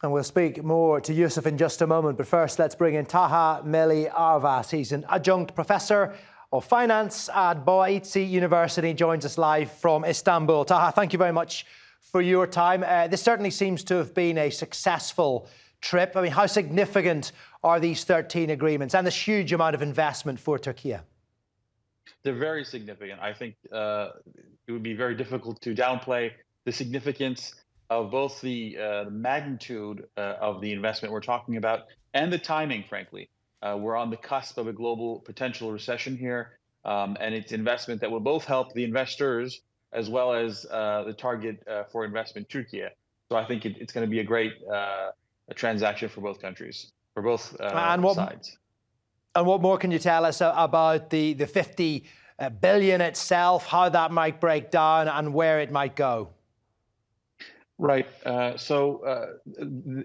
And we'll speak more to Yusuf in just a moment. But first, let's bring in Taha Meli Arvas. He's an adjunct professor of finance at Bogazici University. Joins us live from Istanbul. Taha, thank you very much for your time. This certainly seems to have been a successful trip. I mean, how significant are these 13 agreements and this huge amount of investment for Turkey? They're very significant. I think it would be very difficult to downplay the significance of both the magnitude of the investment we're talking about and the timing, frankly. We're on the cusp of a global potential recession here, and it's investment that will both help the investors as well as the target for investment, Turkey. So I think it's going to be a great transaction for both countries, for both sides. And what more can you tell us about the 50 billion itself, how that might break down and where it might go? Right. So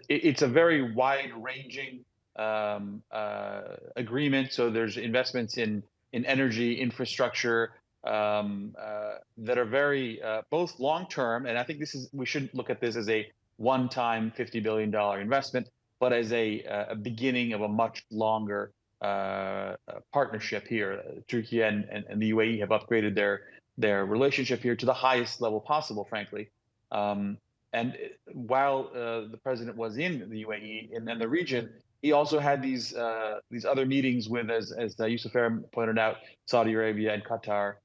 it's a very wide-ranging agreement. So there's investments in energy infrastructure that are very both long-term, and I think we shouldn't look at this as a one-time $50 billion investment, but as a beginning of a much longer partnership here. Turkey and the UAE have upgraded their relationship here to the highest level possible, frankly. And while the president was in the UAE and the region, he also had these other meetings with, as Yusuf pointed out, Saudi Arabia and Qatar,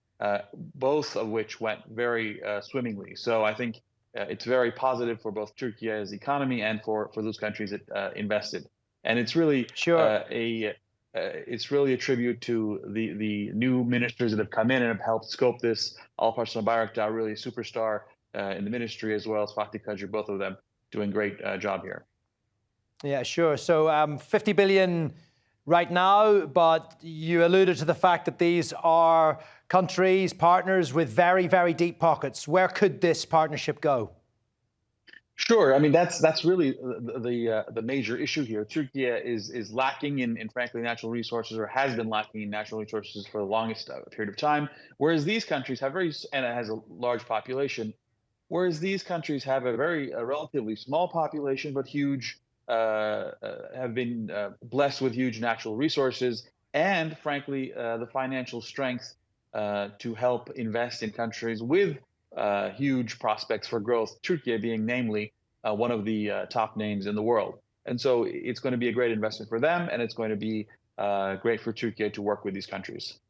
both of which went very swimmingly. So I think it's very positive for both Turkey as economy and for those countries that invested. And it's really it's really a tribute to the new ministers that have come in and have helped scope this. Alparslan Bayraktar, really a superstar in the ministry, as well as Fatih Kajir, both of them doing great job here. Yeah, sure. So 50 billion right now, but you alluded to the fact that these are countries, partners with very, very deep pockets. Where could this partnership go? Sure. I mean, that's really the major issue here. Turkey is lacking in frankly natural resources, or has been lacking in natural resources for the longest period of time. Whereas these countries have and it has a large population. Whereas these countries have a relatively small population, but huge, have been blessed with huge natural resources and, frankly, the financial strength to help invest in countries with huge prospects for growth, Turkey being namely one of the top names in the world. And so it's going to be a great investment for them, and it's going to be great for Turkey to work with these countries.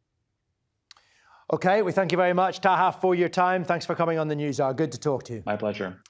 Okay, we thank you very much, Taha, for your time. Thanks for coming on the News Hour. Good to talk to you. My pleasure.